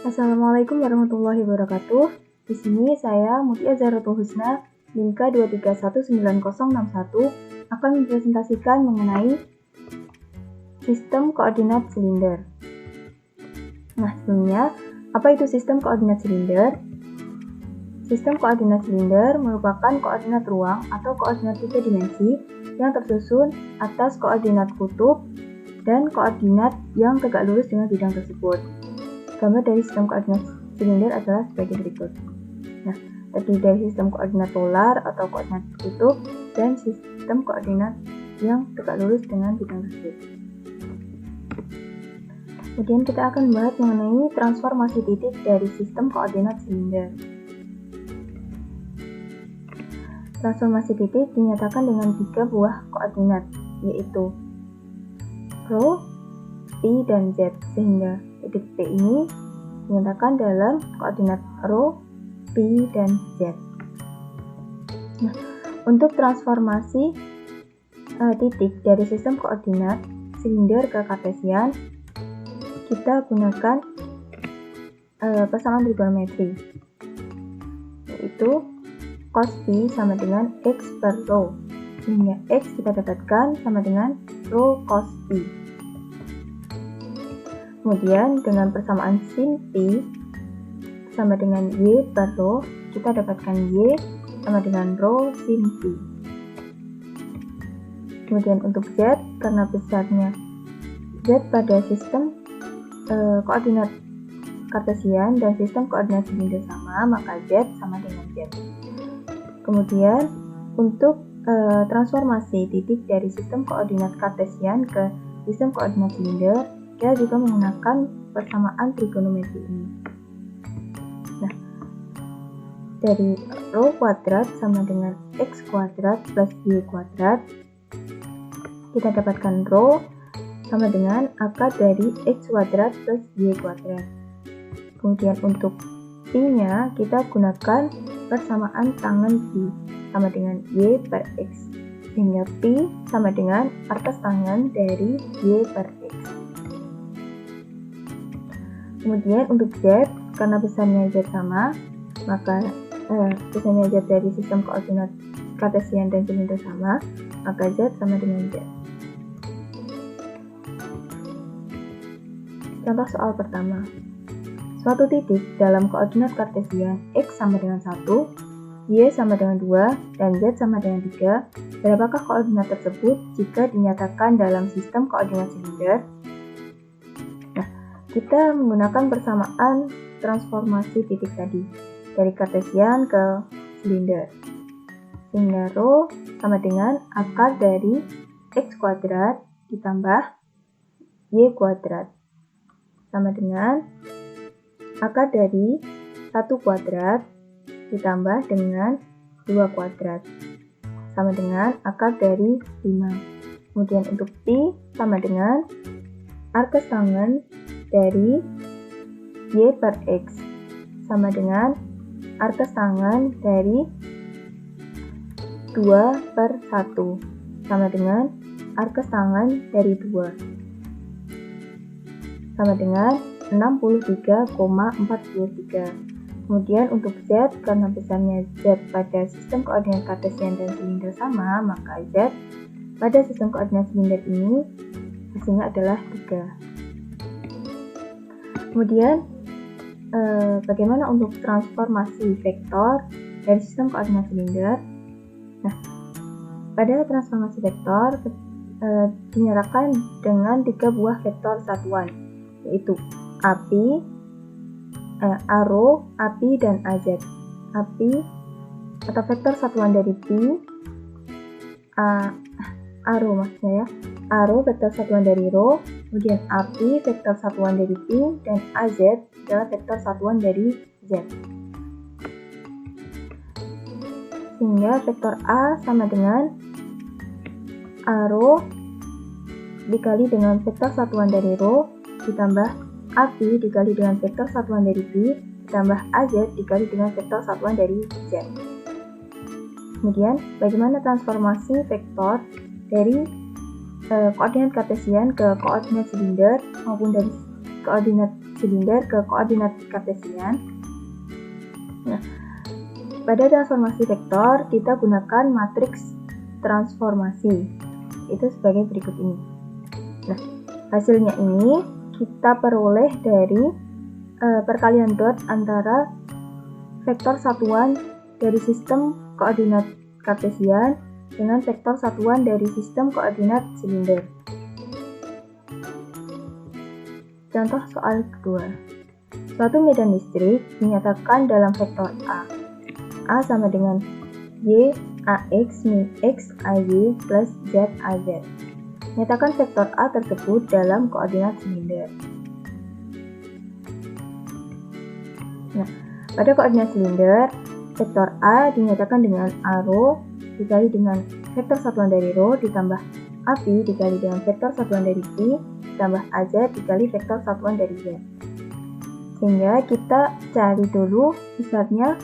Assalamualaikum warahmatullahi wabarakatuh. Di sini saya Mutia Zahratul Husna, NIMKA 2319061 akan mempresentasikan mengenai sistem koordinat silinder. Nah, sebelumnya, apa itu sistem koordinat silinder? Sistem koordinat silinder merupakan koordinat ruang atau koordinat 3 dimensi yang tersusun atas koordinat kutub dan koordinat yang tegak lurus dengan bidang tersebut. Gambar dari sistem koordinat silinder adalah sebagai berikut. Nah, terdiri dari sistem koordinat polar atau koordinat kutub dan sistem koordinat yang tegak lurus dengan bidang tersebut. Kemudian kita akan membahas mengenai transformasi titik dari sistem koordinat silinder. Transformasi titik dinyatakan dengan 3 buah koordinat, yaitu rho, P, dan Z, sehingga titik P ini dinyatakan dalam koordinat rho, P, dan Z. Nah, untuk transformasi titik dari sistem koordinat silinder ke kartesian, kita gunakan pasangan trigonometri, yaitu cos P sama dengan X per rho, sehingga X kita dapatkan sama dengan rho cos P. Kemudian dengan persamaan sin P sama dengan Y per rho, kita dapatkan Y sama dengan rho sin P. Kemudian untuk Z, karena besarnya Z pada sistem koordinat kartesian dan sistem koordinat silinder sama, maka Z sama dengan Z. Kemudian untuk transformasi titik dari sistem koordinat kartesian ke sistem koordinat silinder, kita juga menggunakan persamaan trigonometri ini. Nah, dari rho kuadrat sama dengan X kuadrat plus Y kuadrat, kita dapatkan rho sama dengan akar dari X kuadrat plus Y kuadrat. Kemudian untuk P-nya kita gunakan persamaan tangen P sama dengan Y per X, sehingga P sama dengan atas tangen dari Y per X. Kemudian untuk Z, karena besarnya Z sama, maka besarnya Z dari sistem koordinat kartesian dan silinder sama, maka Z sama dengan Z. Contoh soal pertama. Suatu titik dalam koordinat kartesian X sama dengan 1, Y sama dengan 2, dan Z sama dengan 3. Berapakah koordinat tersebut jika dinyatakan dalam sistem koordinat silinder? Nah, kita menggunakan persamaan transformasi titik tadi, dari kartesian ke silinder. Sehingga rho sama dengan akar dari X kuadrat ditambah Y kuadrat, sama dengan akar dari 1 kuadrat ditambah dengan 2 kuadrat, sama dengan akar dari 5. Kemudian untuk P sama dengan arkes tangen dari Y per X, sama dengan arkes tangen dari 2 per 1, sama dengan arkes tangen dari 2, sama dengan 63,43. Kemudian untuk Z, karena besarnya Z pada sistem koordinat kartesian dan silinder sama, maka Z pada sistem koordinat silinder ini hasilnya adalah 3. Kemudian bagaimana untuk transformasi vektor dari sistem koordinat silinder? Nah, pada transformasi vektor dinyatakan dengan 3 buah vektor satuan, yaitu API, ARO, API, dan AZ. API atau vektor satuan dari P, ARO maksudnya ya, ARO vektor satuan dari rho, kemudian API vektor satuan dari P, dan AZ adalah vektor satuan dari Z. Sehingga vektor A sama dengan ARO dikali dengan vektor satuan dari rho ditambah API dikali dengan vektor satuan dari P ditambah AZ dikali dengan vektor satuan dari Z. Kemudian, bagaimana transformasi vektor dari koordinat kartesian ke koordinat silinder maupun dari koordinat silinder ke koordinat kartesian. Nah, pada transformasi vektor kita gunakan matriks transformasi, itu sebagai berikut ini. Nah, hasilnya ini kita peroleh dari perkalian dot antara vektor satuan dari sistem koordinat kartesian dengan vektor satuan dari sistem koordinat silinder. Contoh soal kedua. Suatu medan listrik dinyatakan dalam vektor A. A sama dengan Y AX min X AY plus Z AZ. Nyatakan vektor A tersebut dalam koordinat silinder. Nah, pada koordinat silinder, vektor A dinyatakan dengan A rho dikali dengan vektor satuan dari rho ditambah AP dikali dengan vektor satuan dari P ditambah AZ dikali vektor satuan dari Z. Sehingga kita cari dulu besarnya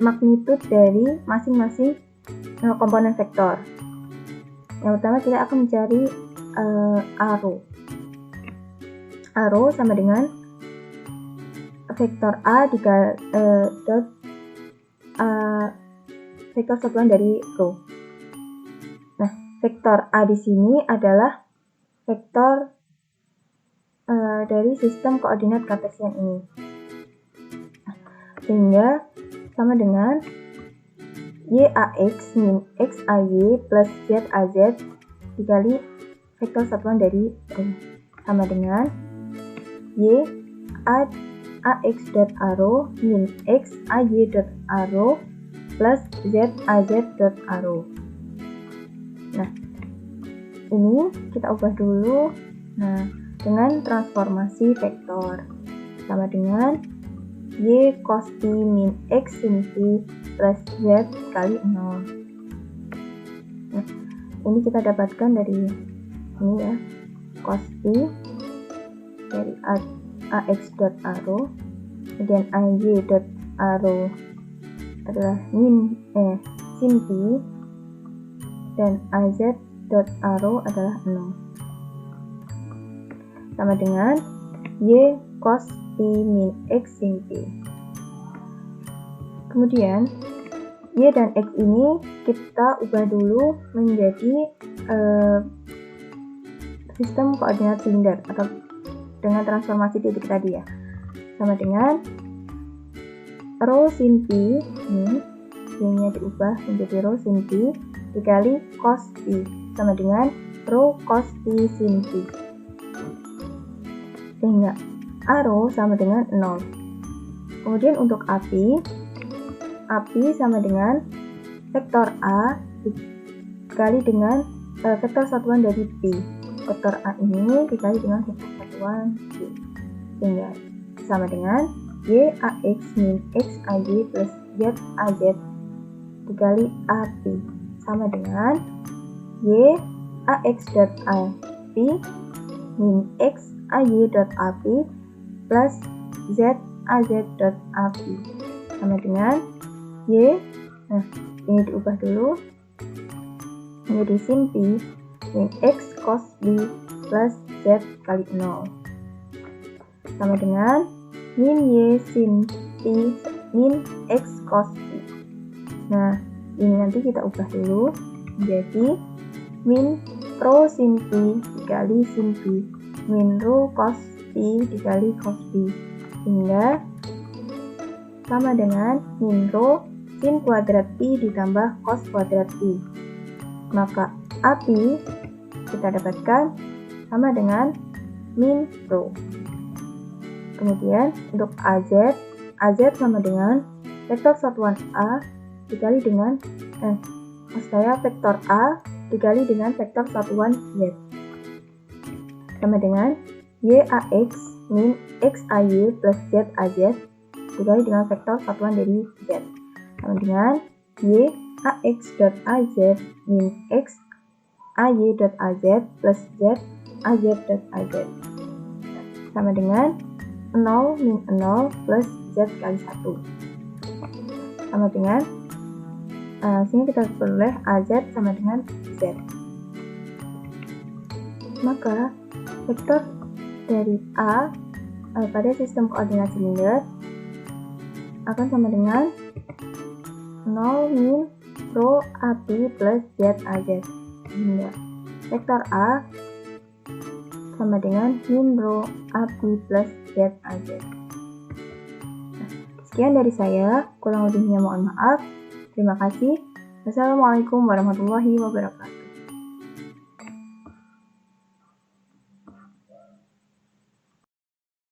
magnitud dari masing-masing komponen vektor. Yang pertama kita akan mencari A rho sama dengan vektor A dikali vektor satuan dari rho. Nah, vektor A di sini adalah vektor dari sistem koordinat kartesian ini. Sehingga sama dengan YAX min XAY plus ZAZ dikali vektor satuan dari rho sama dengan YAX dot arrow min XAY dot arrow plus ZAZ dot arrow. Nah, ini kita ubah dulu. Nah, dengan transformasi vektor sama dengan Y cos P min X sin P plus Z kali 0. Nah, ini kita dapatkan dari ini ya, cos P dari AX dot arrow, kemudian AY dot arrow adalah sin P, dan AZ dot arrow adalah 0. Sama dengan Y cos P min X sin P. Kemudian Y dan X ini kita ubah dulu menjadi sistem koordinat silinder atau dengan transformasi titik tadi ya. Sama dengan rho sin P, ini Y-nya diubah menjadi rho sin P dikali cos P sama dengan rho cos P sin P. Sehingga A rho sama dengan 0. Kemudian untuk AP sama dengan vektor A dikali dengan vektor satuan dari P. Vektor A ini dikali dengan vektor satuan P. Sehingga sama dengan YAX min XAY plus ZAZ dikali AP sama dengan YAX dot AP min XAY dot AP plus ZAZ dot AP sama dengan Y. Nah, ini diubah dulu menjadi sin P min X cos B plus Z kali 0 sama dengan min Y sin P min X cos B. Nah, ini nanti kita ubah dulu menjadi min rho sin P dikali sin P min rho cos P dikali cos B, sehingga sama dengan min rho sin kuadrat P ditambah cos kuadrat P. Maka AP kita dapatkan sama dengan min rho. Kemudian untuk AZ sama dengan vektor satuan A dikali dengan vektor A dikali dengan vektor satuan Z sama dengan YAX min XAY plus ZAZ dikali dengan vektor satuan dari Z sama dengan YAX dot AZ min XAY dot AZ plus ZAZ dot AZ sama dengan 0 min 0 plus Z kali 1 sama dengan sini kita peroleh AZ sama dengan Z. Maka vektor dari A pada sistem koordinat silinder akan sama dengan 0 min rho AB plus Z AZ, sehingga vektor A sama dengan min rho AB plus Z AZ. Sekian dari saya, kurang lebihnya mohon maaf. Terima kasih. Wassalamualaikum warahmatullahi wabarakatuh.